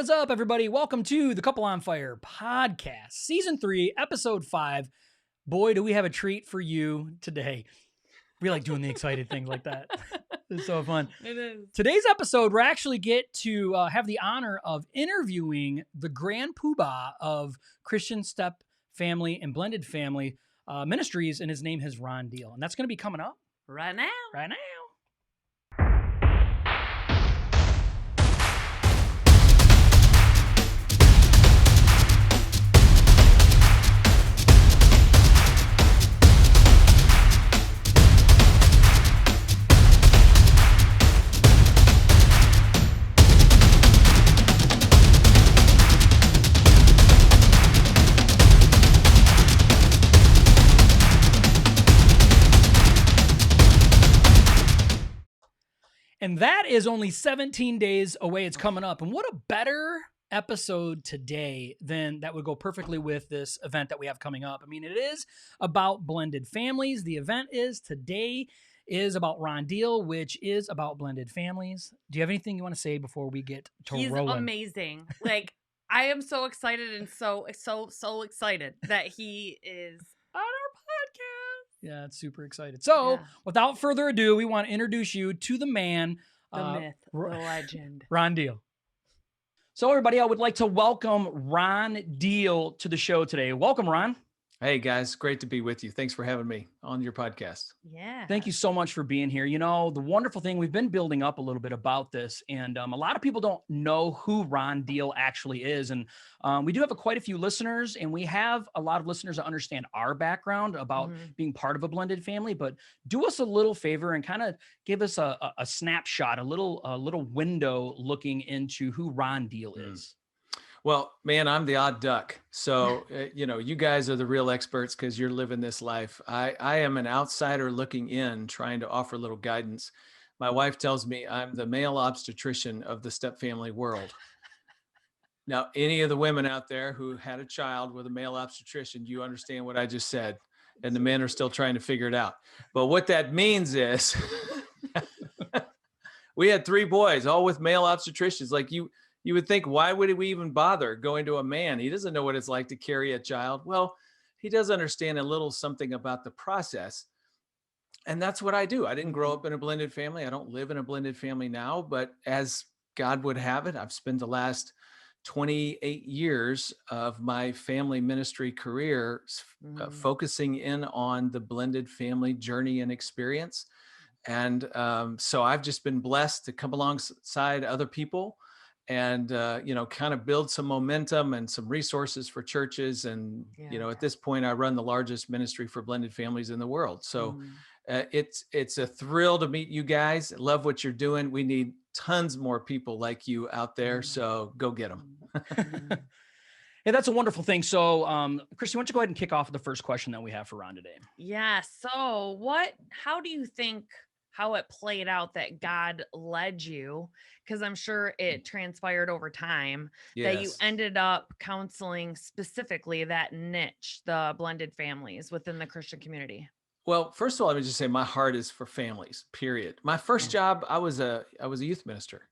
is up, everybody? Welcome to the Couple on Fire podcast, season 3, episode 5. Boy, do we have a treat for you today. We like doing the excited things like that. It's so fun. It is. Today's episode, we're actually get to have the honor of interviewing the Grand Puba of Christian Step Family and Blended Family Ministries, and his name is Ron Deal. And that's going to be coming up Right now. right now. And that is only 17 days away. It's coming up. And what a better episode today than that would go perfectly with this event that we have coming up. I mean, it is about blended families. The event today is about Ron Deal, which is about blended families. Do you have anything you want to say before we get to He's rolling? amazing. Like, I am so excited and so excited that he is on our podcast. Yeah, it's super excited. So without further ado, we want to introduce you to the man, The myth, the legend. Ron Deal. So everybody, I would like to welcome Ron Deal to the show today. Welcome, Ron. Hey guys, great to be with you. Thanks for having me on your podcast. Yeah. Thank you so much for being here. You know, the wonderful thing, we've been building up a little bit about this, and a lot of people don't know who Ron Deal actually is. And we do have quite a few listeners, and we have a lot of listeners that understand our background about being part of a blended family. But do us a little favor and kind of give us a snapshot, a little window looking into who Ron Deal is. Well, man, I'm the odd duck. So, you guys are the real experts because you're living this life. I am an outsider looking in, trying to offer a little guidance. My wife tells me I'm the male obstetrician of the step family world. Now, any of the women out there who had a child with a male obstetrician, you understand what I just said. And the men are still trying to figure it out. But what that means is we had 3 boys, all with male obstetricians. Like you would think, why would we even bother going to a man? He doesn't know what it's like to carry a child. Well, he does understand a little something about the process. And that's what I do. I didn't grow up in a blended family. I don't live in a blended family now, but as God would have it, I've spent the last 28 years of my family ministry career focusing in on the blended family journey and experience. And so I've just been blessed to come alongside other people and, kind of build some momentum and some resources for churches. And, at this point, I run the largest ministry for blended families in the world. So it's a thrill to meet you guys. Love what you're doing. We need tons more people like you out there. So go get them. Hey, that's a wonderful thing. So, Christy, why don't you go ahead and kick off with the first question that we have for Ron today? Yeah. So how do you think how it played out that God led you? Because I'm sure it transpired over time that you ended up counseling specifically that niche, the blended families within the Christian community. Well, first of all, let me just say my heart is for families, period. My first job, I was a youth minister,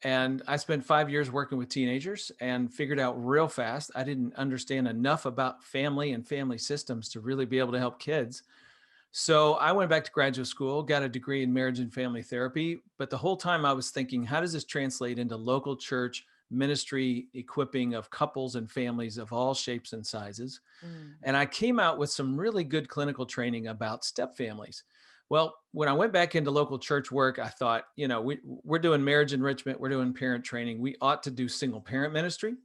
and I spent 5 years working with teenagers and figured out real fast I didn't understand enough about family and family systems to really be able to help kids. So I went back to graduate school, got a degree in marriage and family therapy. But the whole time I was thinking, how does this translate into local church ministry equipping of couples and families of all shapes and sizes? And I came out with some really good clinical training about step families. Well, when I went back into local church work, I thought, we're doing marriage enrichment, we're doing parent training. We ought to do single parent ministry.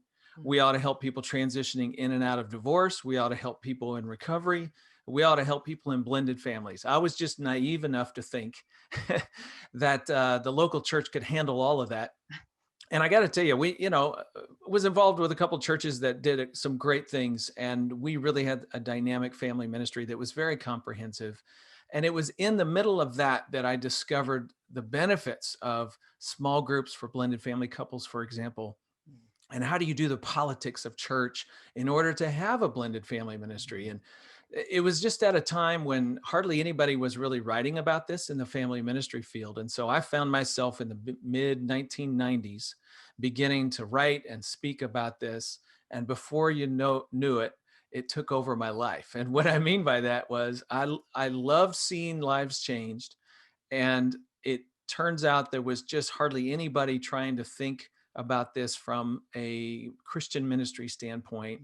We ought to help people transitioning in and out of divorce. We ought to help people in recovery. We ought to help people in blended families. I was just naive enough to think that the local church could handle all of that. And I got to tell you, we, was involved with a couple of churches that did some great things. And we really had a dynamic family ministry that was very comprehensive. And it was in the middle of that I discovered the benefits of small groups for blended family couples, for example. And how do you do the politics of church in order to have a blended family ministry? And it was just at a time when hardly anybody was really writing about this in the family ministry field. And so I found myself in the mid 1990s beginning to write and speak about this. And before you knew it, it took over my life. And what I mean by that was I love seeing lives changed. And it turns out there was just hardly anybody trying to think about this from a Christian ministry standpoint.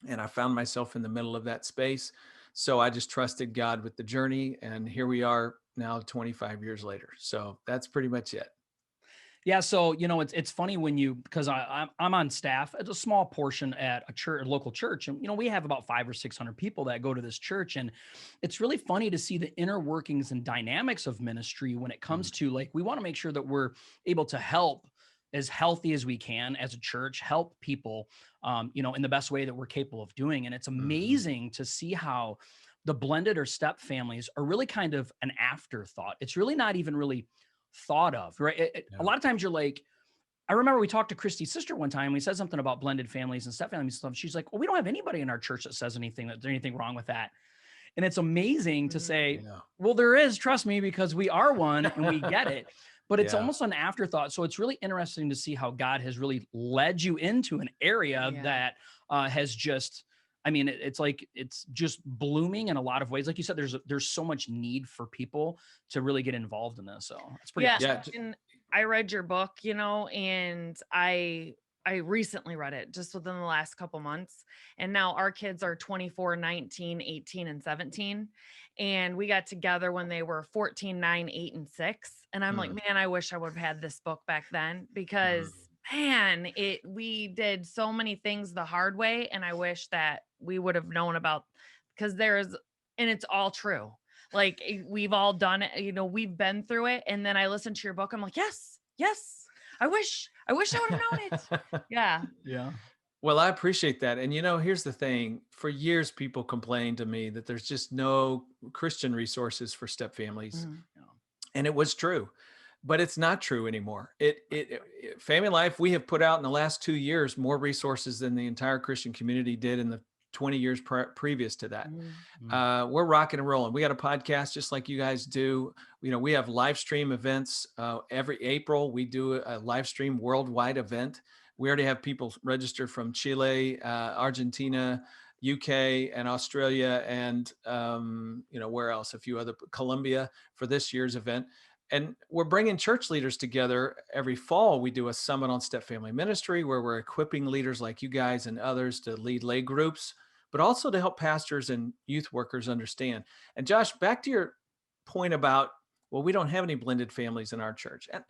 And I found myself in the middle of that space. So I just trusted God with the journey. And here we are now 25 years later. So that's pretty much it. Yeah, so it's funny when because I'm on staff at a small portion at a church, a local church, and we have about 500 or 600 people that go to this church, and it's really funny to see the inner workings and dynamics of ministry when it comes to, like, we want to make sure that we're able to help as healthy as we can as a church, help people, in the best way that we're capable of doing, and it's amazing to see how the blended or step families are really kind of an afterthought. It's really not even really thought of, right? A lot of times you're like, I remember we talked to Christy's sister one time. We said something about blended families and step families and stuff. She's like, well, we don't have anybody in our church that says that there's anything wrong with that. And it's amazing to say, well, there is, trust me, because we are one and we get it, but it's almost an afterthought. So it's really interesting to see how God has really led you into an area that has just, it's like, it's just blooming in a lot of ways. Like you said, there's so much need for people to really get involved in this. So it's pretty awesome. Yeah. And I read your book, and I recently read it just within the last couple months. And now our kids are 24, 19, 18, and 17. And we got together when they were 14, 9, 8, and 6. And I'm like, man, I wish I would have had this book back then, because man, we did so many things the hard way. And I wish that we would have known about, because and it's all true. Like, we've all done it, we've been through it. And then I listened to your book. I'm like, yes, I wish I would have known it. Yeah. Well, I appreciate that. And here's the thing. For years, people complained to me that there's just no Christian resources for step families. And it was true. But it's not true anymore. Family Life, we have put out in the last 2 years more resources than the entire Christian community did in the 20 years previous to that. We're rocking and rolling. We got a podcast just like you guys do. We have live stream events. Every April, we do a live stream worldwide event. We already have people registered from Chile, Argentina, UK, and Australia, and where else? A few other, Colombia, for this year's event. And we're bringing church leaders together every fall. We do a summit on step family ministry where we're equipping leaders like you guys and others to lead lay groups, but also to help pastors and youth workers understand. And Josh, back to your point about, well, we don't have any blended families in our church. And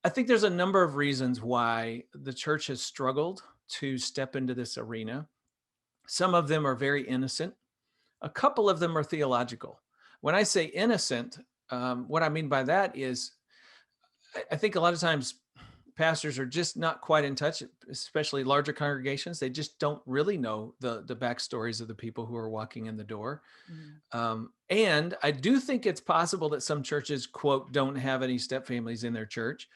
I think there's a number of reasons why the church has struggled to step into this arena. Some of them are very innocent. A couple of them are theological. When I say innocent, what I mean by that is, I think a lot of times pastors are just not quite in touch, especially larger congregations. They just don't really know the backstories of the people who are walking in the door. And I do think it's possible that some churches, quote, don't have any step families in their church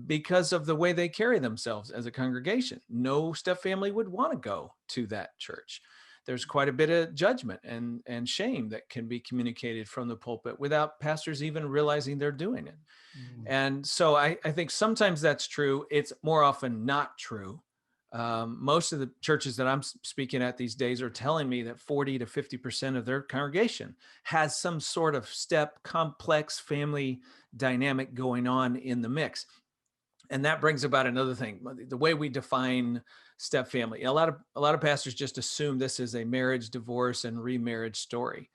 because of the way they carry themselves as a congregation. No step family would want to go to that church. There's quite a bit of judgment and shame that can be communicated from the pulpit without pastors even realizing they're doing it. And so I think sometimes that's true. It's more often not true. Most of the churches that I'm speaking at these days are telling me that 40 to 50% of their congregation has some sort of step complex family dynamic going on in the mix. And that brings about another thing, the way we define step family. A lot of pastors just assume this is a marriage, divorce, and remarriage story.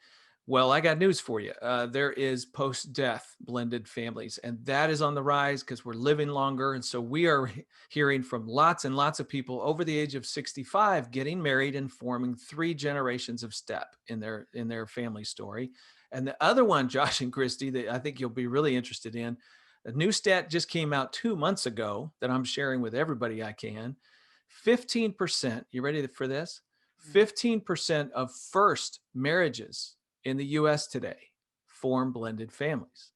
Well, I got news for you. There is post-death blended families, and that is on the rise because we're living longer. And so we are hearing from lots and lots of people over the age of 65 getting married and forming 3 generations of step in their family story. And the other one, Josh and Christy, that I think you'll be really interested in, a new stat just came out 2 months ago that I'm sharing with everybody I can. 15%, you ready for this? 15% of first marriages in the US today form blended families.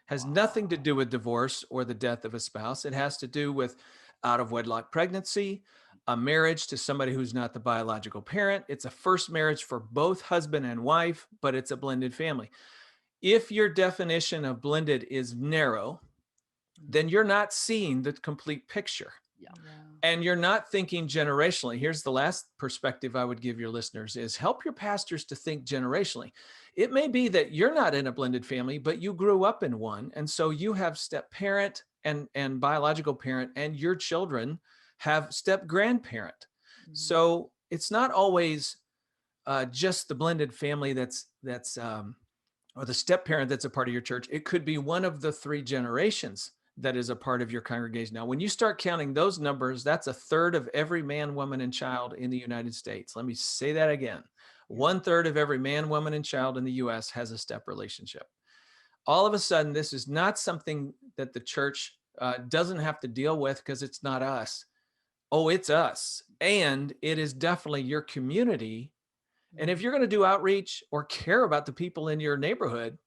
Has nothing to do with divorce or the death of a spouse. It has to do with out of wedlock pregnancy, a marriage to somebody who's not the biological parent. It's a first marriage for both husband and wife, but it's a blended family. If your definition of blended is narrow, then you're not seeing the complete picture. Yeah. And you're not thinking generationally. Here's the last perspective I would give your listeners is help your pastors to think generationally. It may be that you're not in a blended family, but you grew up in one. And so you have step parent and biological parent, and your children have step grandparent. So it's not always just the blended family that's or the step parent that's a part of your church. It could be one of the 3 generations that is a part of your congregation. Now, when you start counting those numbers, that's 1/3 of every man, woman, and child in the United States. Let me say that again. 1/3 of every man, woman, and child in the US has a step relationship. All of a sudden, this is not something that the church doesn't have to deal with because it's not us. Oh, it's us. And it is definitely your community. And if you're going to do outreach or care about the people in your neighborhood,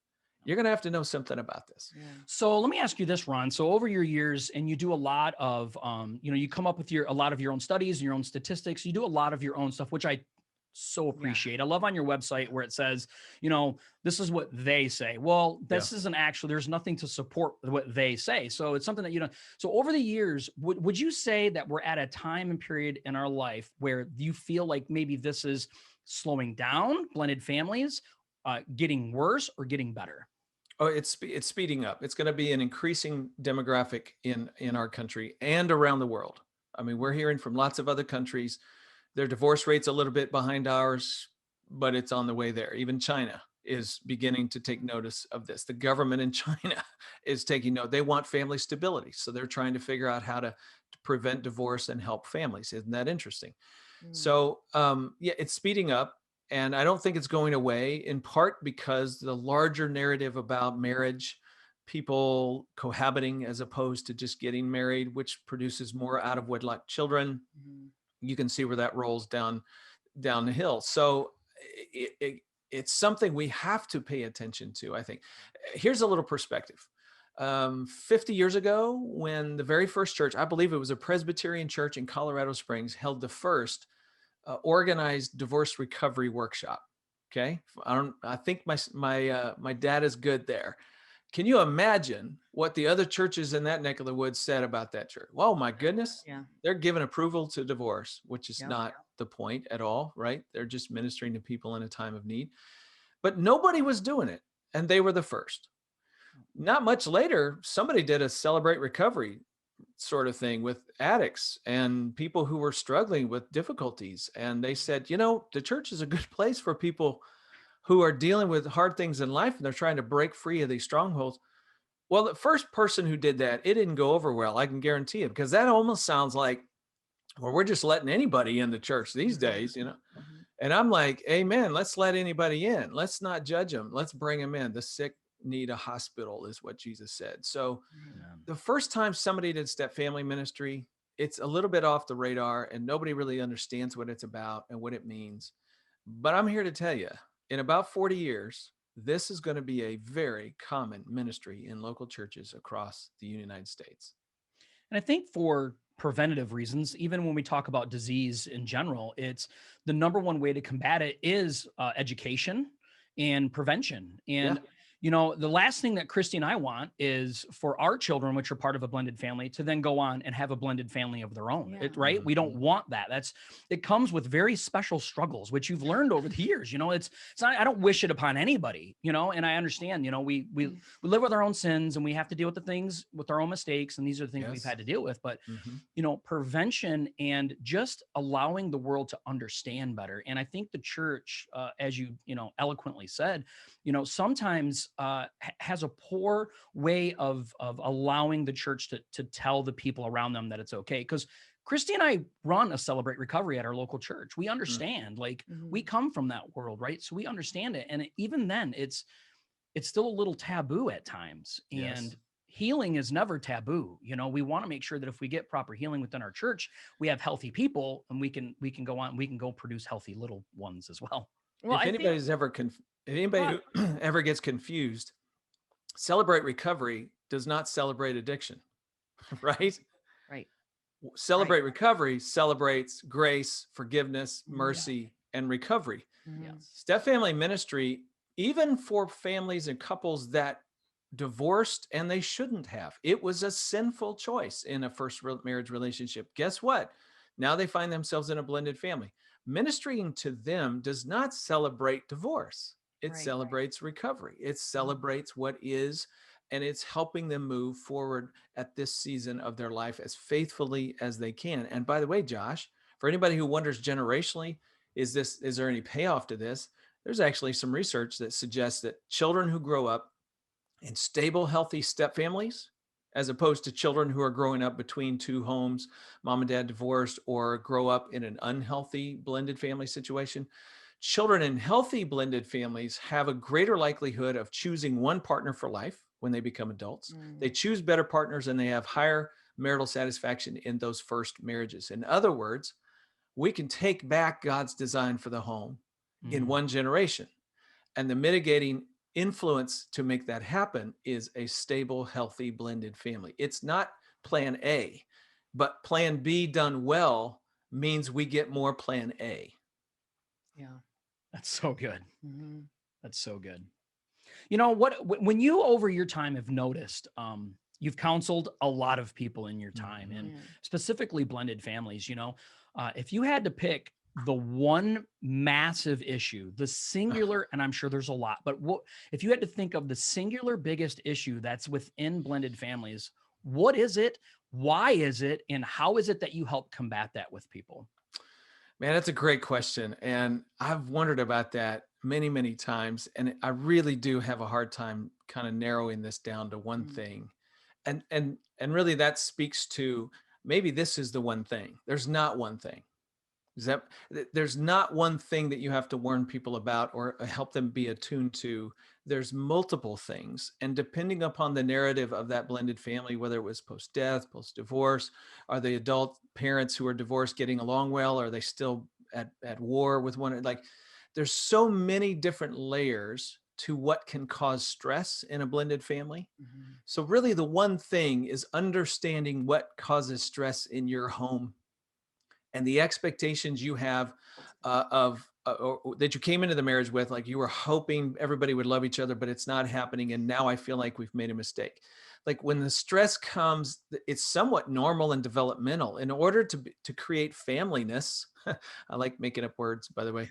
you're going to have to know something about this. Yeah. So let me ask you this, Ron. So over your years, and you do a lot of, you come up with a lot of your own studies and your own statistics. You do a lot of your own stuff, which I so appreciate. I love on your website where it says, this is what they say. Well, this isn't actually, there's nothing to support what they say. So it's something that, so over the years, would you say that we're at a time and period in our life where you feel like maybe this is slowing down, blended families, getting worse, or getting better? Oh, it's speeding up. It's going to be an increasing demographic in our country and around the world. I mean, we're hearing from lots of other countries, their divorce rate's a little bit behind ours, but it's on the way there. Even China is beginning to take notice of this. The government in China is taking note. They want family stability. So they're trying to figure out how to prevent divorce and help families. Isn't that interesting? So it's speeding up. And I don't think it's going away, in part because the larger narrative about marriage, people cohabiting as opposed to just getting married, which produces more out of wedlock children. You can see where that rolls down the hill. So it's something we have to pay attention to, I think. Here's a little perspective. 50 years ago, when the very first church, I believe it was a Presbyterian church in Colorado Springs, held the first organized divorce recovery workshop. Okay. I think my dad is good there. Can you imagine what the other churches in that neck of the woods said about that church? Oh my goodness. Yeah. They're giving approval to divorce, which is not the point at all, right? They're just ministering to people in a time of need, but nobody was doing it. And they were the first. Not much later, somebody did a Celebrate Recovery sort of thing with addicts and people who were struggling with difficulties. And they said, the church is a good place for people who are dealing with hard things in life and they're trying to break free of these strongholds. Well, the first person who did that, it didn't go over well. I can guarantee it, because that almost sounds like, well, we're just letting anybody in the church these days, And I'm like, amen. Let's let anybody in. Let's not judge them. Let's bring them in. The sick need a hospital is what Jesus said. So the first time somebody did step family ministry, it's a little bit off the radar and nobody really understands what it's about and what it means. But I'm here to tell you, in about 40 years, this is going to be a very common ministry in local churches across the United States. And I think for preventative reasons, even when we talk about disease in general, it's the number one way to combat it is education and prevention. And the last thing that Christy and I want is for our children, which are part of a blended family, to then go on and have a blended family of their own, right? We don't want that. It comes with very special struggles, which you've learned over the years. It's not, I don't wish it upon anybody, and I understand, we live with our own sins and we have to deal with the things with our own mistakes. And these are the things we've had to deal with, but prevention and just allowing the world to understand better. And I think the church, as you eloquently said, sometimes has a poor way of allowing the church to tell the people around them that it's okay. Because Christy and I run a Celebrate Recovery at our local church. We understand, we come from that world, right? So we understand it. And even then it's still a little taboo at times. And healing is never taboo. We want to make sure that if we get proper healing within our church, we have healthy people and we can go on, we can go produce healthy little ones as well. Well, if anybody who ever gets confused, Celebrate Recovery does not celebrate addiction, right? Right. Celebrate Recovery celebrates grace, forgiveness, mercy, and recovery. Step family ministry, even for families and couples that divorced and they shouldn't have. It was a sinful choice in a marriage relationship. Guess what? Now they find themselves in a blended family. Ministering to them does not celebrate divorce. It Right. celebrates recovery. It Mhm. celebrates what is, and it's helping them move forward at this season of their life as faithfully as they can. And by the way, Josh, for anybody who wonders generationally, is there any payoff to this? There's actually some research that suggests that children who grow up in stable, healthy step families, as opposed to children who are growing up between two homes, mom and dad divorced, or grow up in an unhealthy blended family situation. Children in healthy blended families have a greater likelihood of choosing one partner for life when they become adults. They Mm. choose better partners and they have higher marital satisfaction in those first marriages. In other words, we can take back God's design for the home in Mm. one generation. And the mitigating influence to make that happen is a stable, healthy, blended family. It's not plan A, but plan B done well means we get more plan A. Yeah. That's so good. Mm-hmm. That's so good. You know what? When you over your time have noticed, you've counseled a lot of people in your time, and Yeah. specifically blended families. If you had to pick the one massive issue, the singular, and I'm sure there's a lot, but what if you had to think of the singular biggest issue that's within blended families? What is it? Why is it? And how is it that you help combat that with people? Man, that's a great question. And I've wondered about that many, many times. And I really do have a hard time kind of narrowing this down to one Mm. thing. And really that speaks to maybe this is the one thing. There's not one thing. There's not one thing that you have to warn people about or help them be attuned to. There's multiple things. And depending upon the narrative of that blended family, whether it was post-death, post-divorce, are the adult parents who are divorced getting along well? Are they still at war with one? Like, there's so many different layers to what can cause stress in a blended family. Mm-hmm. So really the one thing is understanding what causes stress in your home and the expectations you have or that you came into the marriage with, like you were hoping everybody would love each other, but it's not happening. And now I feel like we've made a mistake. Like when the stress comes, it's somewhat normal and developmental. In order to create familyness, I like making up words, by the way.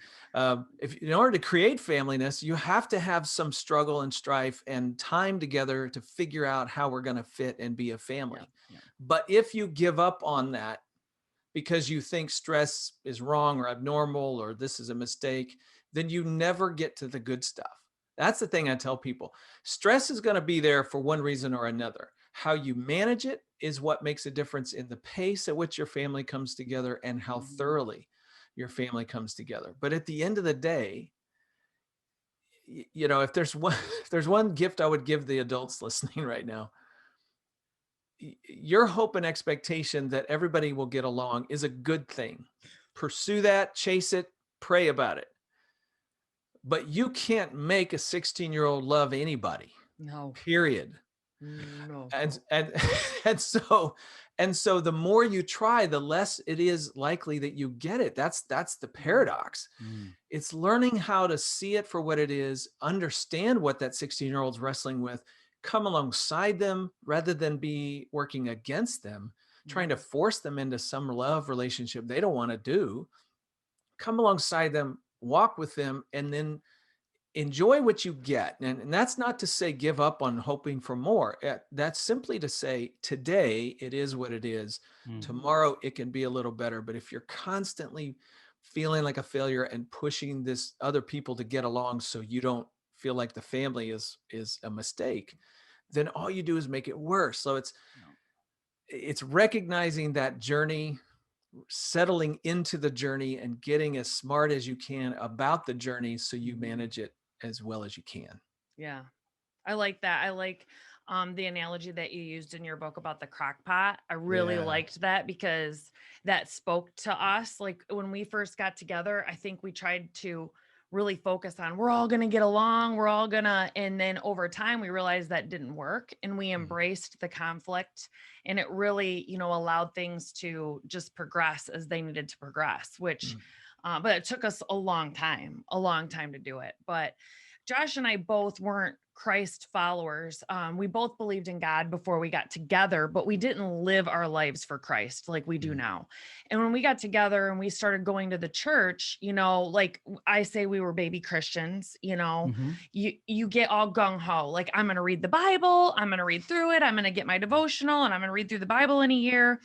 If in order to create familyness, you have to have some struggle and strife and time together to figure out how we're going to fit and be a family. Yeah. But if you give up on that because you think stress is wrong or abnormal or this is a mistake, then you never get to the good stuff. That's the thing I tell people. Stress is going to be there for one reason or another. How you manage it is what makes a difference in the pace at which your family comes together and how Mm-hmm. thoroughly your family comes together. But at the end of the day, if there's one if there's one gift I would give the adults listening right now, your hope and expectation that everybody will get along is a good thing. Pursue that, chase it, pray about it. But you can't make a 16-year-old love anybody. No. Period. No. And and so the more you try, the less it is likely that you get it. That's the paradox. Mm. It's learning how to see it for what it is, understand what that 16-year-old's wrestling with, come alongside them rather than be working against them, trying to force them into some love relationship they don't want to do. Come alongside them, walk with them, and then enjoy what you get. And that's not to say give up on hoping for more. That's simply to say today it is what it is. Mm. Tomorrow it can be a little better. But if you're constantly feeling like a failure and pushing this other people to get along so you don't feel like the family is a mistake, then all you do is make it worse. So it's recognizing that journey, settling into the journey, and getting as smart as you can about the journey so you manage it as well as you can. Yeah. I like that. I like the analogy that you used in your book about the crock pot. I really Yeah. liked that because that spoke to us. Like when we first got together, I think we tried to really focus on we're all going to get along, and then over time we realized that didn't work and we embraced the conflict, and it really, allowed things to just progress as they needed to progress, which but it took us a long time to do it. But Josh and I both weren't Christ followers. We both believed in God before we got together, but we didn't live our lives for Christ like we do now. And when we got together and we started going to the church, like I say, we were baby Christians, you get all gung ho, like I'm going to read the Bible, I'm going to read through it, I'm going to get my devotional, and I'm going to read through the Bible in a year.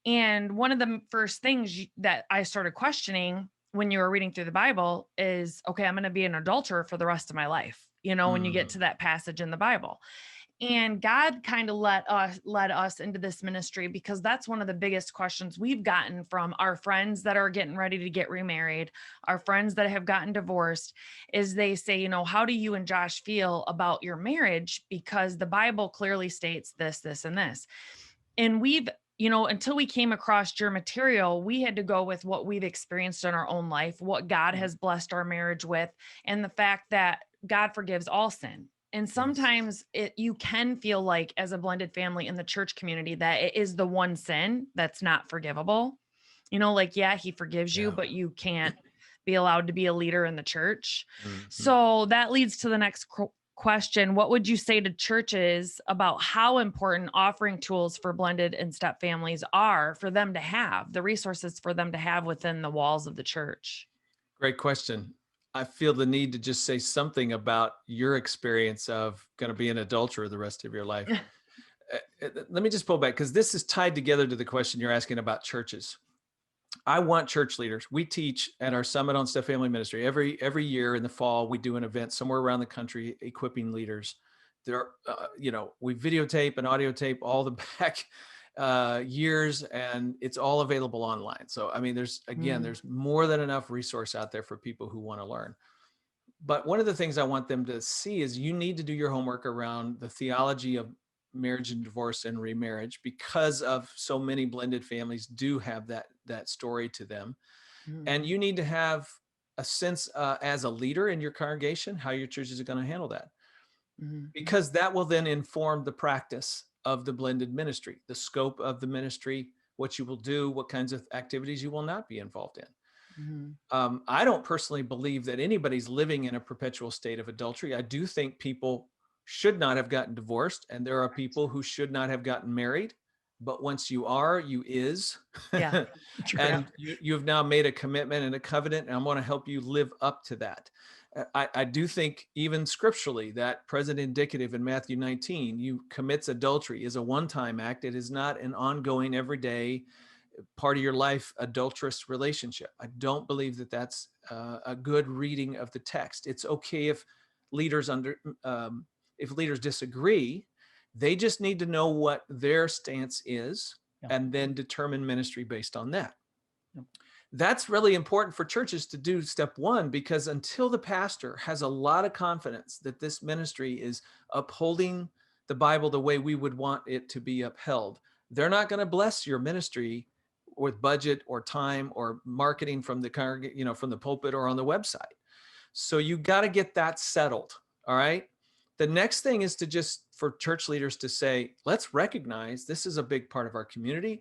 And one of the first things that I started questioning when you were reading through the Bible is, okay, I'm going to be an adulterer for the rest of my life. When you get to that passage in the Bible. And God kind of led us into this ministry because that's one of the biggest questions we've gotten from our friends that are getting ready to get remarried, our friends that have gotten divorced, is they say, how do you and Josh feel about your marriage? Because the Bible clearly states this, this, and this. And we've, until we came across your material, we had to go with what we've experienced in our own life, what God has blessed our marriage with, and the fact that God forgives all sin. And sometimes you can feel like as a blended family in the church community that it is the one sin that's not forgivable. Like, yeah, he forgives you, but you can't be allowed to be a leader in the church. So that leads to the next question. What would you say to churches about how important offering tools for blended and step families are for them to have, the resources for them to have within the walls of the church? Great question. I feel the need to just say something about your experience of going to be an adulterer the rest of your life. Let me just pull back because this is tied together to the question you're asking about churches. I want church leaders. We teach at our Summit on Step Family Ministry every year in the fall. We do an event somewhere around the country equipping leaders. There, we videotape and audio tape all the back years, and it's all available online. So, I mean, there's more than enough resource out there for people who want to learn. But one of the things I want them to see is you need to do your homework around the theology of marriage and divorce and remarriage, because of so many blended families do have that story to them. And you need to have a sense as a leader in your congregation, how your church is going to handle that. Because that will then inform the practice of the blended ministry, the scope of the ministry, what you will do, what kinds of activities you will not be involved in. I don't personally believe that anybody's living in a perpetual state of adultery. I do think people should not have gotten divorced, and there are people who should not have gotten married. But once you are, you is. Yeah. And you have now made a commitment and a covenant, and I'm going to help you live up to that. I do think even scripturally that present indicative in Matthew 19, you commits adultery is a one-time act. It is not an ongoing, everyday part of your life adulterous relationship. I don't believe that that's a good reading of the text. It's okay if leaders disagree. They just need to know what their stance is and then determine ministry based on that. That's really important for churches to do, step one, because until the pastor has a lot of confidence that this ministry is upholding the Bible the way we would want it to be upheld, they're not going to bless your ministry with budget or time or marketing from the from the pulpit or on the website. So you got to get that settled. All right. The next thing is for church leaders to say, let's recognize this is a big part of our community.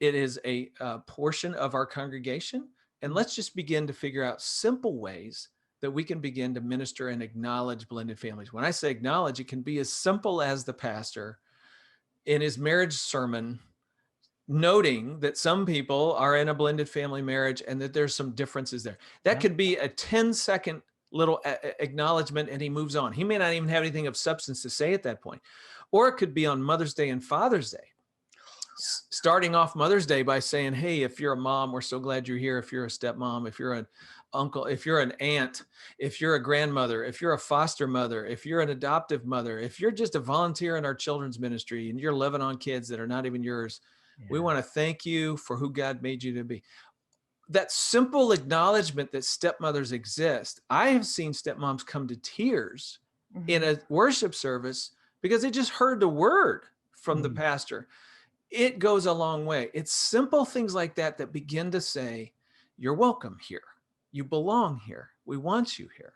It is a portion of our congregation. And let's just begin to figure out simple ways that we can begin to minister and acknowledge blended families. When I say acknowledge, it can be as simple as the pastor in his marriage sermon noting that some people are in a blended family marriage and that there's some differences there. That could be a 10-second little acknowledgement, and he moves on. He may not even have anything of substance to say at that point. Or it could be on Mother's Day and Father's Day. Starting off Mother's Day by saying, hey, if you're a mom, we're so glad you're here. If you're a stepmom, if you're an uncle, if you're an aunt, if you're a grandmother, if you're a foster mother, if you're an adoptive mother, if you're just a volunteer in our children's ministry and you're living on kids that are not even yours, we want to thank you for who God made you to be. That simple acknowledgement that stepmothers exist. I have seen stepmoms come to tears in a worship service because they just heard the word from the pastor. It goes a long way. It's simple things like that that begin to say, you're welcome here. You belong here. We want you here.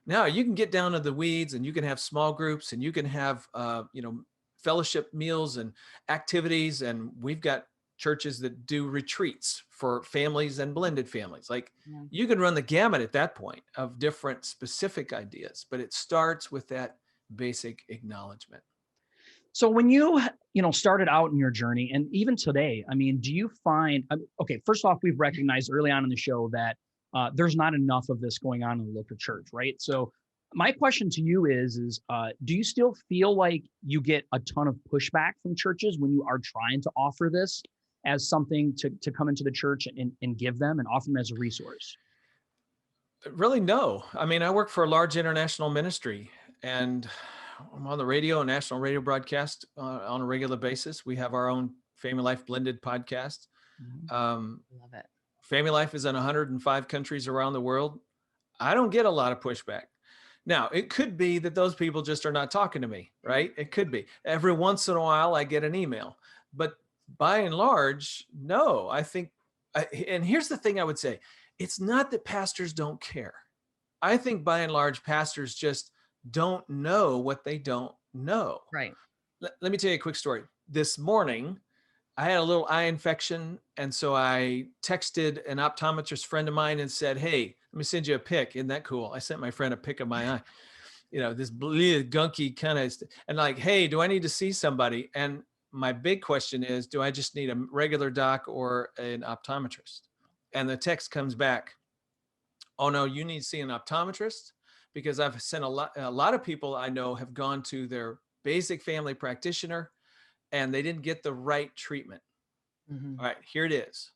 Now you can get down to the weeds and you can have small groups and you can have, fellowship meals and activities. And we've got churches that do retreats for families and blended families. Like Yeah. you can run the gamut at that point of different specific ideas, but it starts with that basic acknowledgement. So when you started out in your journey, and even today, I mean, do you find, okay, first off, we've recognized early on in the show that there's not enough of this going on in the local church, right? So my question to you is do you still feel like you get a ton of pushback from churches when you are trying to offer this as something to come into the church and give them and offer them as a resource? Really, no. I mean, I work for a large international ministry, and I'm on the radio, a national radio broadcast on a regular basis. We have our own Family Life Blended podcast. Love it. Family Life is in 105 countries around the world. I don't get a lot of pushback. Now, it could be that those people just are not talking to me, right? It could be. Every once in a while, I get an email. But by and large, no. I think, and here's the thing I would say. It's not that pastors don't care. I think by and large, pastors just don't know what they don't know. Right. Let me tell you a quick story. This morning, I had a little eye infection. And so I texted an optometrist friend of mine and said, hey, let me send you a pic. Isn't that cool? I sent my friend a pic of my eye, this gunky kind of, and like, hey, do I need to see somebody? And my big question is, do I just need a regular doc or an optometrist? And the text comes back, oh no, you need to see an optometrist, because I've sent a lot of people I know have gone to their basic family practitioner and they didn't get the right treatment. Mm-hmm. All right, here it is.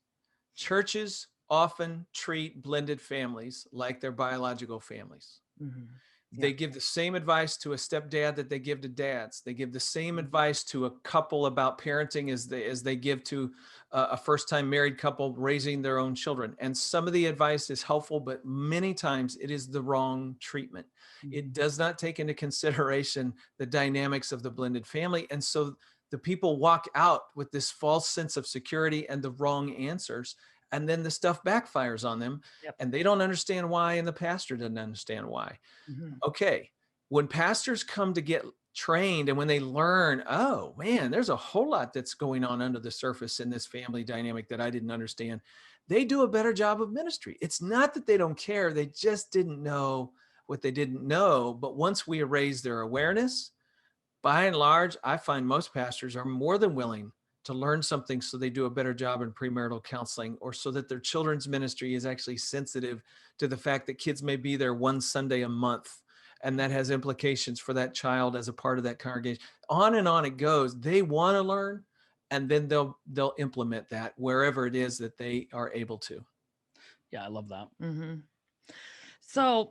Churches often treat blended families like their biological families. Mm-hmm. Yeah. They give the same advice to a stepdad that they give to dads. They give the same advice to a couple about parenting as they give to a first-time married couple raising their own children. And some of the advice is helpful, but many times it is the wrong treatment. It does not take into consideration the dynamics of the blended family. And so the people walk out with this false sense of security and the wrong answers. And then the stuff backfires on them. Yep. And they don't understand why, and the pastor doesn't understand why. Mm-hmm. Okay, when pastors come to get trained and when they learn, oh man, there's a whole lot that's going on under the surface in this family dynamic that I didn't understand, they do a better job of ministry. It's not that they don't care, they just didn't know what they didn't know. But once we raise their awareness, by and large, I find most pastors are more than willing to learn something so they do a better job in premarital counseling, or so that their children's ministry is actually sensitive to the fact that kids may be there one Sunday a month, and that has implications for that child as a part of that congregation. On and on it goes. They want to learn, and then they'll implement that wherever it is that they are able to. Yeah, I love that. Mm-hmm. So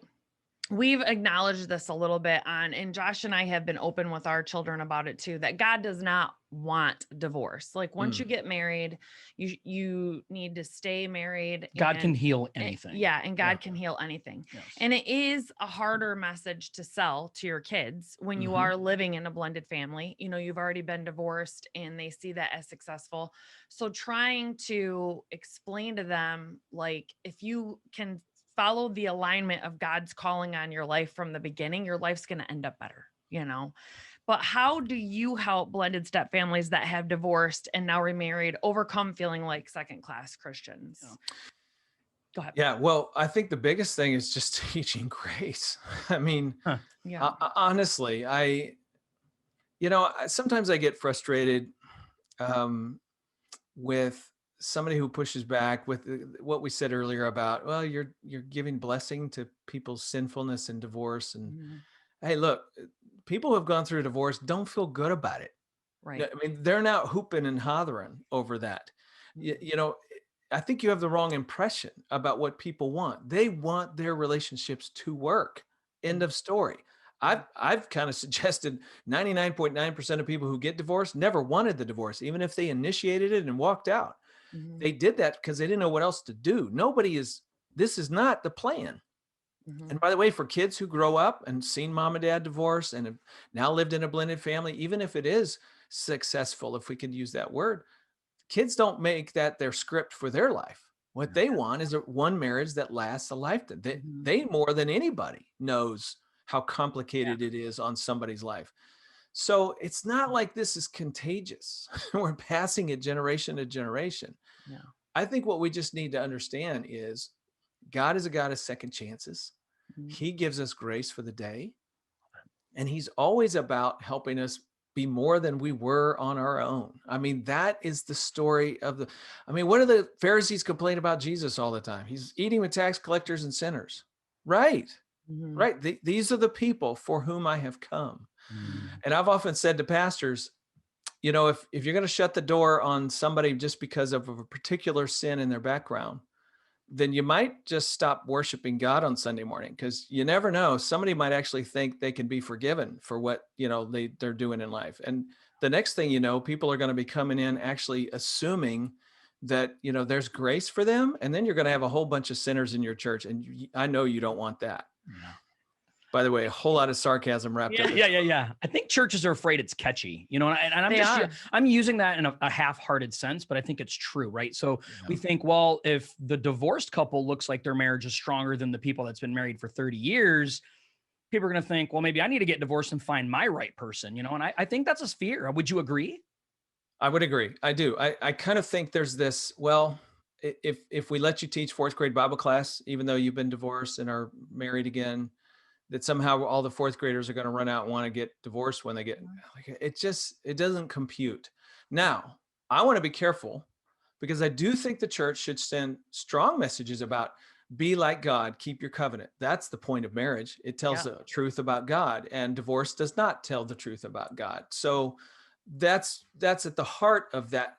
we've acknowledged this a little bit and Josh and I have been open with our children about it too, that God does not want divorce. Like once you get married, you need to stay married. God can heal anything. And God can heal anything. Yes. And it is a harder message to sell to your kids when you are living in a blended family. You've already been divorced and they see that as successful. So trying to explain to them, like, if you can follow the alignment of God's calling on your life from the beginning, your life's going to end up better, But how do you help blended step families that have divorced and now remarried overcome feeling like second-class Christians? Yeah. Go ahead. Yeah, well, I think the biggest thing is just teaching grace. I mean, honestly, sometimes I get frustrated with somebody who pushes back with what we said earlier about, well, you're giving blessing to people's sinfulness and divorce. And hey, look, people who have gone through a divorce don't feel good about it. Right. I mean, they're not hooping and hollering over that. I think you have the wrong impression about what people want. They want their relationships to work. End of story. I've kind of suggested 99.9% of people who get divorced never wanted the divorce, even if they initiated it and walked out. They did that because they didn't know what else to do. This is not the plan. And by the way, for kids who grow up and seen mom and dad divorce and have now lived in a blended family, even if it is successful, if we could use that word, kids don't make that their script for their life. What they want is one marriage that lasts a lifetime. They more than anybody knows how complicated it is on somebody's life. So it's not like this is contagious. We're passing it generation to generation. No. I think what we just need to understand is God is a God of second chances. Mhm. He gives us grace for the day. And he's always about helping us be more than we were on our own. I mean, that is the story of what do the Pharisees complain about Jesus all the time? He's eating with tax collectors and sinners. Right. Mhm. Right. These are the people for whom I have come. Mm. And I've often said to pastors, if you're going to shut the door on somebody just because of a particular sin in their background, then you might just stop worshiping God on Sunday morning, because you never know. Somebody might actually think they can be forgiven for what, they're doing in life. And the next thing you know, people are going to be coming in actually assuming that, there's grace for them. And then you're going to have a whole bunch of sinners in your church. And I know you don't want that. Yeah. By the way, a whole lot of sarcasm wrapped up. Yeah. I think churches are afraid it's catchy, and I'm using that in a half-hearted sense, but I think it's true, right? So we think, well, if the divorced couple looks like their marriage is stronger than the people that's been married for 30 years, people are going to think, well, maybe I need to get divorced and find my right person, and I think that's a fear. Would you agree? I would agree. I do. I kind of think there's this, well, if we let you teach fourth grade Bible class, even though you've been divorced and are married again, that somehow all the fourth graders are going to run out and want to get divorced when they get, it doesn't compute. Now, I want to be careful, because I do think the church should send strong messages about be like God, keep your covenant. That's the point of marriage. It tells the truth about God, and divorce does not tell the truth about God. So that's at the heart of that.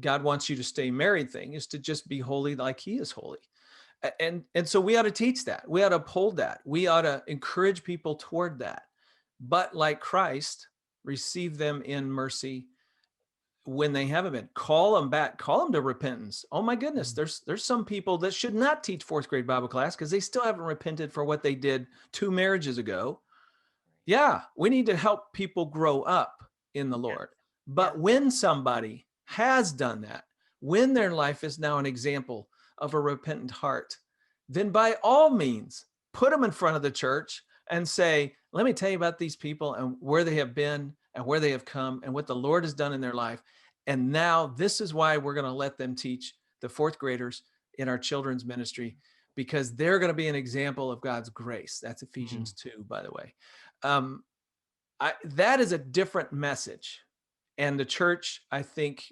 God wants you to stay married thing, is to just be holy like he is holy. And so we ought to teach that. We ought to uphold that. We ought to encourage people toward that. But like Christ, receive them in mercy when they haven't been. Call them back. Call them to repentance. Oh my goodness, there's some people that should not teach fourth grade Bible class because they still haven't repented for what they did 2 marriages ago. Yeah, we need to help people grow up in the Lord. But when somebody has done that, when their life is now an example of a repentant heart, then by all means, put them in front of the church and say, let me tell you about these people and where they have been and where they have come and what the Lord has done in their life. And now this is why we're going to let them teach the fourth graders in our children's ministry, because they're going to be an example of God's grace. That's Ephesians 2, by the way. That is a different message. And the church, I think,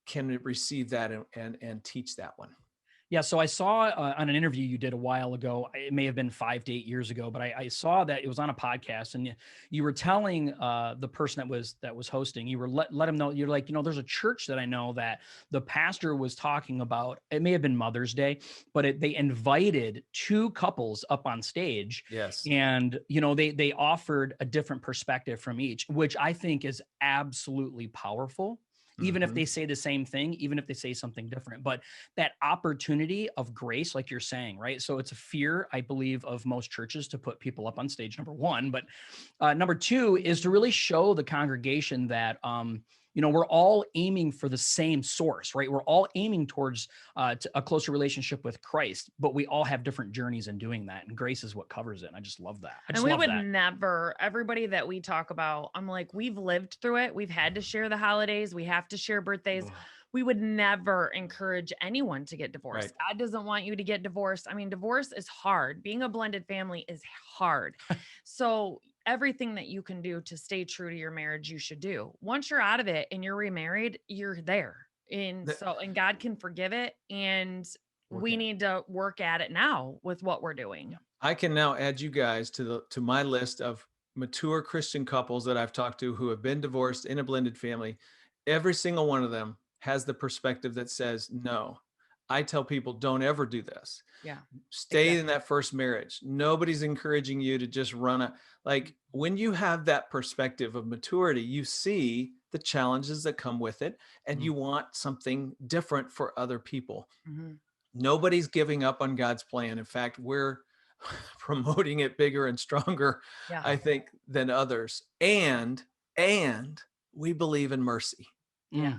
can receive that and teach that one. Yeah. So I saw on an interview you did a while ago, it may have been 5 to 8 years ago, but I saw that it was on a podcast, and you were telling the person that was hosting, you were let them know, you're like, there's a church that I know that the pastor was talking about. It may have been Mother's Day, but they invited 2 couples up on stage. Yes. And, they offered a different perspective from each, which I think is absolutely powerful. Even if they say the same thing, even if they say something different, but that opportunity of grace, like you're saying, right? So it's a fear, I believe, of most churches to put people up on stage, number one. But number 2 is to really show the congregation that, we're all aiming for the same source, right? We're all aiming towards a closer relationship with Christ, but we all have different journeys in doing that. And grace is what covers it. And I just love that. And we would never, everybody that we talk about, I'm like, we've lived through it. We've had to share the holidays. We have to share birthdays. We would never encourage anyone to get divorced. Right. God doesn't want you to get divorced. I mean, divorce is hard. Being a blended family is hard. So everything that you can do to stay true to your marriage, you should do. Once you're out of it and you're remarried, you're there. And God can forgive it. And we need to work at it now with what we're doing. I can now add you guys to my list of mature Christian couples that I've talked to who have been divorced in a blended family. Every single one of them has the perspective that says, no. I tell people, don't ever do this. Yeah. Stay in that first marriage. Nobody's encouraging you to just run when you have that perspective of maturity, you see the challenges that come with it, and you want something different for other people. Nobody's giving up on God's plan. In fact, we're promoting it bigger and stronger, I think, than others. And we believe in mercy. Yeah.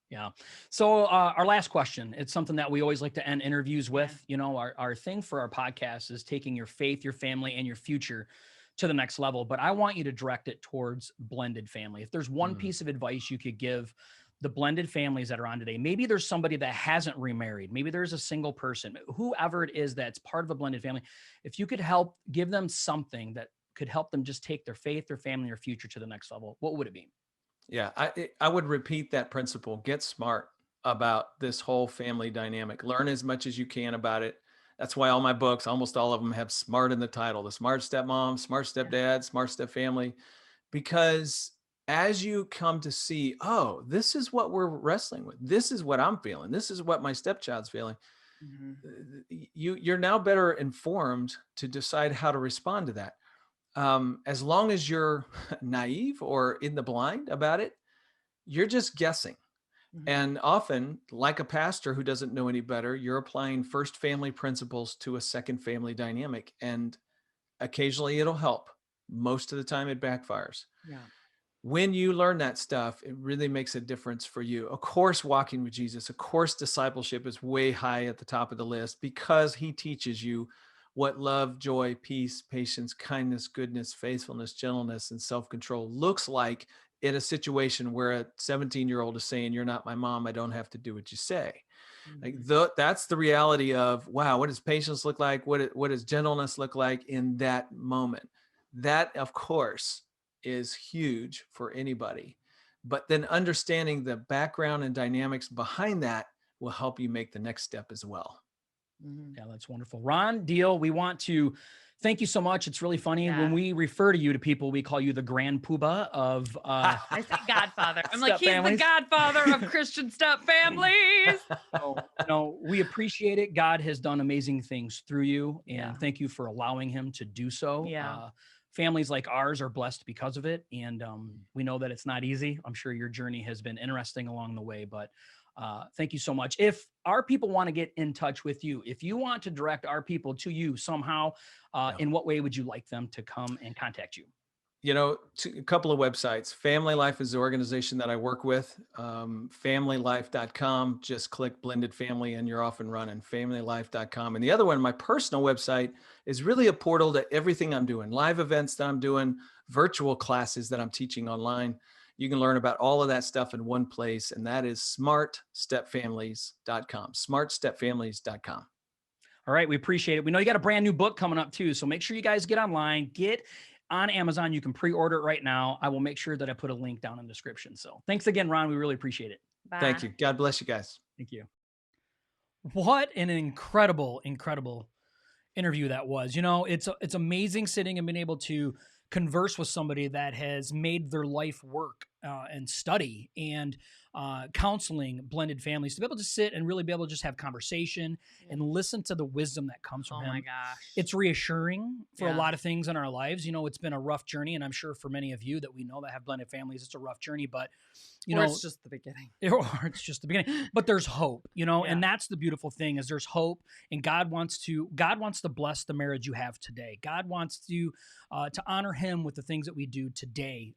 Yeah. So our last question, it's something that we always like to end interviews with. Our thing for our podcast is taking your faith, your family, and your future to the next level. But I want you to direct it towards blended family. If there's one piece of advice you could give the blended families that are on today, maybe there's somebody that hasn't remarried, maybe there's a single person, whoever it is that's part of a blended family. If you could help give them something that could help them just take their faith, their family, or future to the next level, what would it be? Yeah, I would repeat that principle. Get smart about this whole family dynamic. Learn as much as you can about it. That's why all my books, almost all of them, have smart in the title. The smart stepmom, smart stepdad, smart step family. Because as you come to see, oh, this is what we're wrestling with. This is what I'm feeling. This is what my stepchild's feeling. You're now better informed to decide how to respond to that. As long as you're naive or in the blind about it, you're just guessing. And often, like a pastor who doesn't know any better, you're applying first family principles to a second family dynamic. And occasionally it'll help. Most of the time it backfires. Yeah. When you learn that stuff, it really makes a difference for you. Of course, walking with Jesus, of course, discipleship is way high at the top of the list because he teaches you what love, joy, peace, patience, kindness, goodness, faithfulness, gentleness, and self-control looks like in a situation where a 17-year-old is saying, you're not my mom, I don't have to do what you say. Like that's the reality of, wow, what does patience look like? What does gentleness look like in that moment? That, of course, is huge for anybody. But then understanding the background and dynamics behind that will help you make the next step as well. Yeah, that's wonderful. Ron Deal, we want to thank you so much. It's really funny. When we refer to you to people, we call you the Grand Puba of I say Godfather. I'm like, he's the Godfather of Christian step families. No, we appreciate it. God has done amazing things through you, and thank you for allowing him to do so. Yeah. Families like ours are blessed because of it, and we know that it's not easy. I'm sure your journey has been interesting along the way, but thank you so much. If our people want to get in touch with you, if you want to direct our people to you somehow, in what way would you like them to come and contact you? You know, a couple of websites. Family Life is the organization that I work with. Familylife.com. Just click blended family and you're off and running. Familylife.com. And the other one, my personal website, is really a portal to everything I'm doing. Live events that I'm doing, virtual classes that I'm teaching online. You can learn about all of that stuff in one place, and that is smartstepfamilies.com. Smartstepfamilies.com. All right, we appreciate it. We know you got a brand new book coming up too, so make sure you guys get online, get on Amazon. You can pre-order it right now. I will make sure that I put a link down in the description. So thanks again, Ron. We really appreciate it. Bye. Thank you. God bless you guys. Thank you. What an incredible, incredible interview that was. You know, it's amazing sitting and being able to converse with somebody that has made their life work and study and counseling blended families, to be able to sit and really be able to just have conversation and listen to the wisdom that comes from him. Oh my gosh. It's reassuring for a lot of things in our lives. You know, it's been a rough journey, and I'm sure for many of you that we know that have blended families, it's a rough journey, but you know, it's just the beginning. Or it's just the beginning. But there's hope, you know, and that's the beautiful thing is there's hope, and God wants to bless the marriage you have today. God wants to honor him with the things that we do today,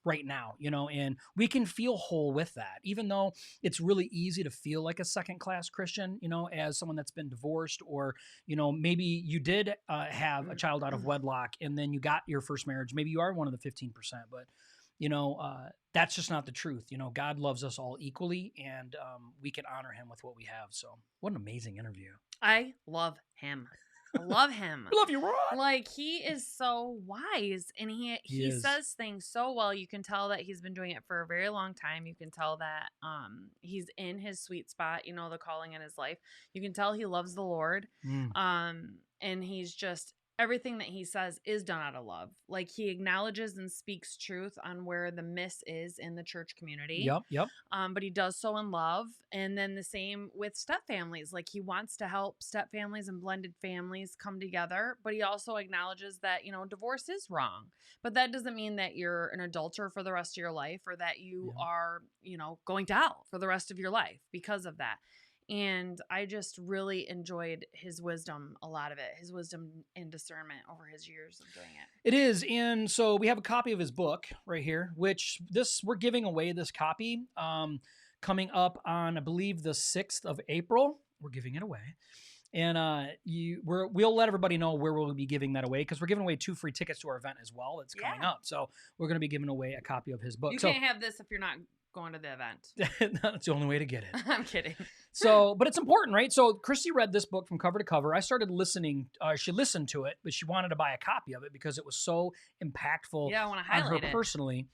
right now, you know, and we can feel whole with that, even though it's really easy to feel like a second-class Christian, you know, as someone that's been divorced, or, you know, maybe you did have a child out of wedlock and then you got your first marriage. Maybe you are one of the 15%, but you know, that's just not the truth. You know, God loves us all equally, and we can honor him with what we have. So what an amazing interview. I love him. I love him. I love you, Ron. Like, he is so wise, and he says things so well. You can tell that he's been doing it for a very long time. You can tell that he's in his sweet spot, you know, the calling in his life. You can tell he loves the Lord. And he's just, everything that he says is done out of love. Like, he acknowledges and speaks truth on where the miss is in the church community. Yep. But he does so in love. And then the same with step families. Like, he wants to help step families and blended families come together. But he also acknowledges that, you know, divorce is wrong. But that doesn't mean that you're an adulterer for the rest of your life, or that you are, you know, going to hell for the rest of your life because of that. And I just really enjoyed his wisdom, a lot of it, his wisdom and discernment over his years of doing it. It is. And so we have a copy of his book right here, which we're giving away this copy coming up on, I believe, the 6th of April. We're giving it away. And we'll let everybody know where we'll be giving that away, because we're giving away 2 free tickets to our event as well. It's coming up. So we're going to be giving away a copy of his book. You can't have this if you're not going to the event. That's the only way to get it. I'm kidding. But it's important, right? So Christy read this book from cover to cover. I started listening. She listened to it, but she wanted to buy a copy of it because it was so impactful I want to highlight on her personally.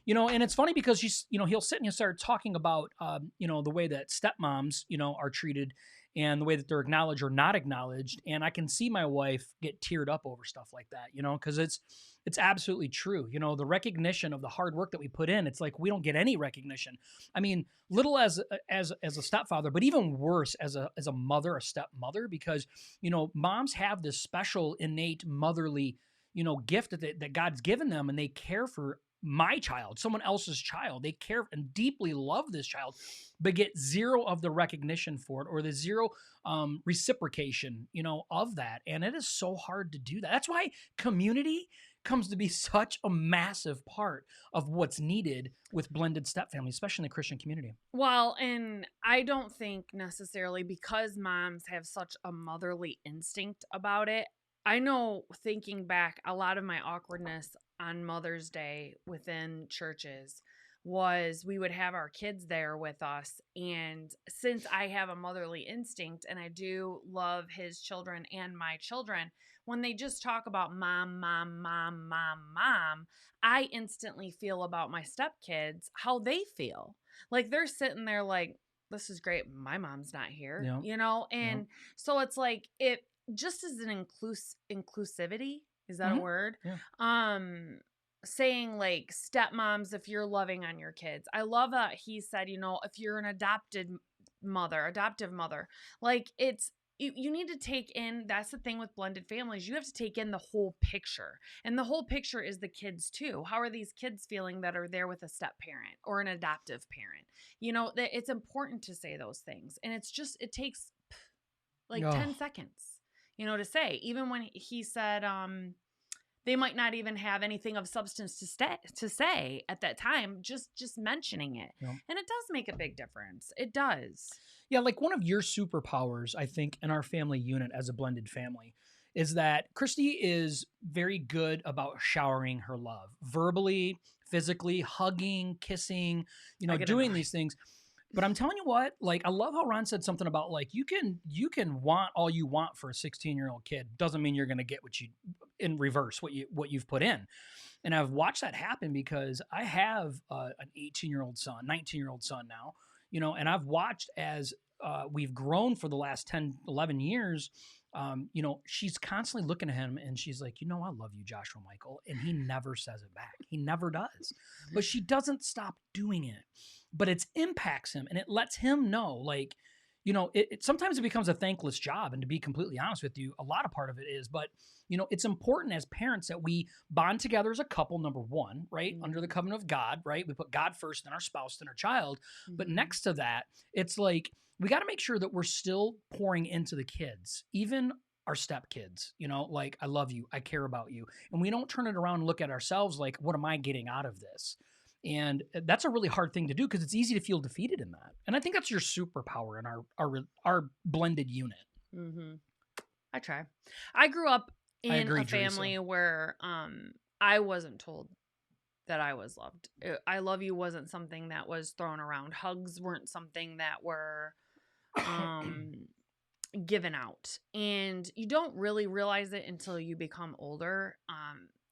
And it's funny because she's, he'll sit and he'll start talking about, the way that stepmoms, are treated and the way that they're acknowledged or not acknowledged. And I can see my wife get teared up over stuff like that, because it's absolutely true. The recognition of the hard work that we put in, it's like we don't get any recognition. I mean, little as a stepfather, but even worse as a mother, a stepmother, because, moms have this special innate motherly, gift that God's given them, and they care for my child, someone else's child. They care and deeply love this child, but get zero of the recognition for it, or the zero reciprocation, of that. And it is so hard to do that. That's why community comes to be such a massive part of what's needed with blended step families, especially in the Christian community. Well, and I don't think necessarily because moms have such a motherly instinct about it. I know, thinking back, a lot of my awkwardness on Mother's Day within churches was we would have our kids there with us. And since I have a motherly instinct and I do love his children and my children, when they just talk about mom, mom, mom, mom, mom, I instantly feel about my stepkids how they feel. Like they're sitting there like, this is great. My mom's not here, And so it's like, it just as an inclusivity, is that a word? Yeah. Saying like stepmoms, if you're loving on your kids. I love that he said, if you're an adoptive mother, like you need to take in, that's the thing with blended families. You have to take in the whole picture. And the whole picture is the kids too. How are these kids feeling that are there with a step parent or an adoptive parent? It's important to say those things. And it takes like 10 seconds. To say, even when he said, they might not even have anything of substance to say at that time, just mentioning it. Yeah. And it does make a big difference. It does. Yeah. Like one of your superpowers, I think, in our family unit as a blended family is that Christy is very good about showering her love verbally, physically, hugging, kissing, doing these things. But I'm telling you what, like, I love how Ron said something about like, you can want all you want for a 16-year-old kid. Doesn't mean you're going to get in reverse, what you've put in. And I've watched that happen because I have an 18-year-old son, 19-year-old son now, and I've watched as we've grown for the last 10, 11 years. She's constantly looking at him and she's like, I love you, Joshua Michael. And he never says it back. He never does. But she doesn't stop doing it. But it impacts him and it lets him know, like, sometimes it becomes a thankless job. And to be completely honest with you, a lot of part of it is, but it's important as parents that we bond together as a couple, number one, right? Mm-hmm. Under the covenant of God, right? We put God first, then our spouse, then our child. Mm-hmm. But next to that, it's like, we got to make sure that we're still pouring into the kids, even our stepkids, like, I love you, I care about you. And we don't turn it around and look at ourselves like, what am I getting out of this? And that's a really hard thing to do because it's easy to feel defeated in that. And I think that's your superpower in our blended unit. Mm-hmm. I try. I grew up in a family where I wasn't told that I was loved. I love you wasn't something that was thrown around. Hugs weren't something that were given out. And you don't really realize it until you become older.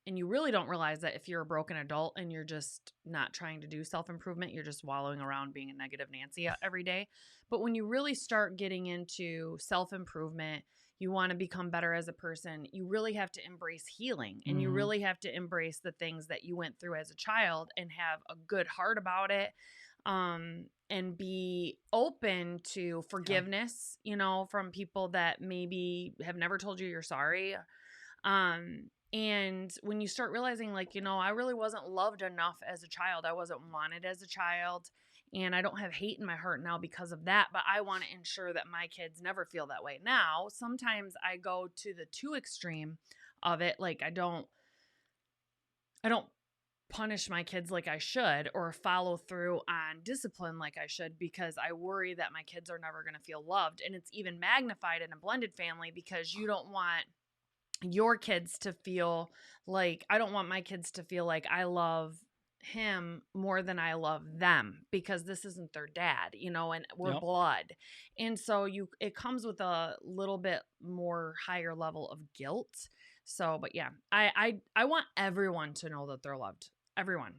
And you really don't realize that if you're a broken adult and you're just not trying to do self-improvement, you're just wallowing around being a negative Nancy every day. But when you really start getting into self-improvement, you want to become better as a person, you really have to embrace healing. And you really have to embrace the things that you went through as a child and have a good heart about it. And be open to forgiveness, from people that maybe have never told you you're sorry. And when you start realizing, like, I really wasn't loved enough as a child. I wasn't wanted as a child. And I don't have hate in my heart now because of that. But I want to ensure that my kids never feel that way. Now, sometimes I go to the too extreme of it. Like, I don't punish my kids like I should or follow through on discipline like I should, because I worry that my kids are never going to feel loved. And it's even magnified in a blended family because you don't want your kids to feel like, I don't want my kids to feel like I love him more than I love them, because this isn't their dad, you know, and we're blood. And so it comes with a little bit more higher level of guilt. So, but yeah, I want everyone to know that they're loved. Everyone.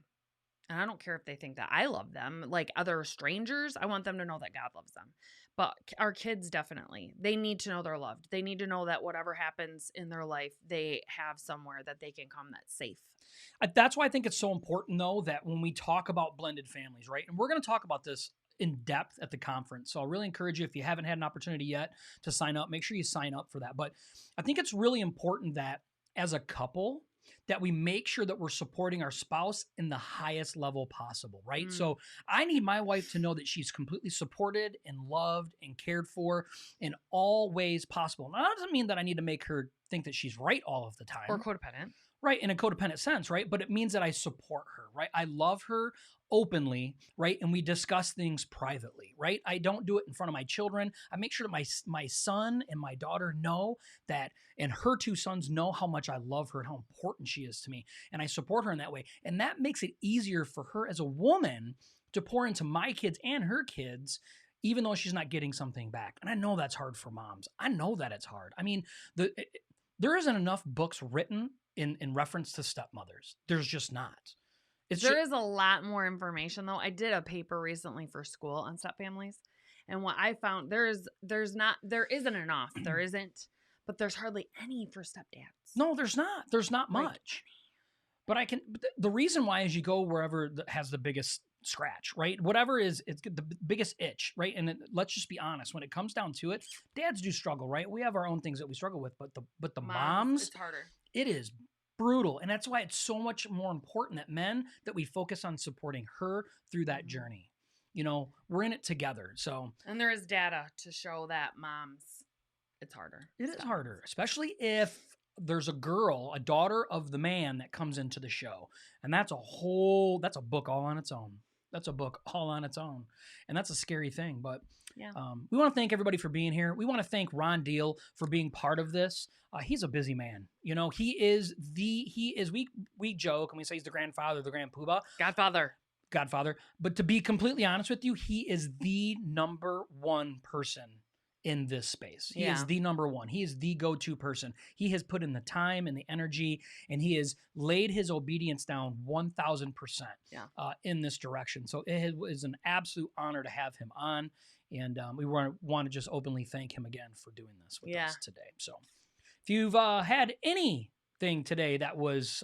And I don't care if they think that I love them, like other strangers. I want them to know that God loves them. But our kids, definitely, they need to know they're loved. They need to know that whatever happens in their life, they have somewhere that they can come that's safe. That's why I think it's so important, though, that when we talk about blended families, right? And we're going to talk about this in depth at the conference. So I'll really encourage you, if you haven't had an opportunity yet to sign up, make sure you sign up for that. But I think it's really important that as a couple, that we make sure that we're supporting our spouse in the highest level possible, right? So I need my wife to know that she's completely supported and loved and cared for in all ways possible. Now, that doesn't mean that I need to make her think that she's right all of the time. Or codependent. Right, in a codependent sense, right? But it means that I support her, right? I love her openly, right? And we discuss things privately, right? I don't do it in front of my children. I make sure that my son and my daughter know that, and her two sons know how much I love her and how important she is to me. And I support her in that way. And that makes it easier for her as a woman to pour into my kids and her kids, even though she's not getting something back. And I know that's hard for moms. I know that it's hard. I mean, there isn't enough books written in reference to stepmothers. There's just not. There is a lot more information, though. I did a paper recently for school on step families, and what I found, there isn't enough. There isn't, but there's hardly any for stepdads. No, there's not. There's not much. But the reason why is you go wherever has the biggest scratch, right? Whatever it's the biggest itch, right? And let's just be honest, when it comes down to it, dads do struggle, right? We have our own things that we struggle with, but the moms, it's harder. It is brutal. And that's why it's so much more important that we focus on supporting her through that journey. You know, we're in it together. So, and there is data to show that moms, it's harder. It is harder, especially if there's a girl, a daughter of the man that comes into the show. And that's a book all on its own. That's a book all on its own. And that's a scary thing. But we want to thank everybody for being here. We want to thank Ron Deal for being part of this. He's a busy man. You know, we joke and we say he's the grandfather, the Grand Puba. Godfather. But to be completely honest with you, he is the number one person in this space. He is the number one. He is the go-to person. He has put in the time and the energy, and he has laid his obedience down 1,000% in this direction. So it is an absolute honor to have him on, and we want to just openly thank him again for doing this with us today. So if you've had anything today that was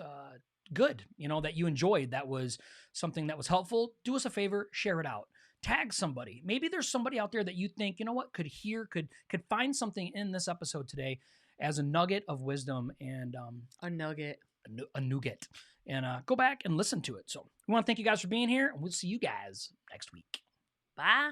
good, you know, that you enjoyed, that was something that was helpful, do us a favor, share it out. Tag somebody. Maybe there's somebody out there that you think, you know what, could find something in this episode today as a nugget of wisdom and a nugget. And go back and listen to it. So we want to thank you guys for being here, and we'll see you guys next week. Bye.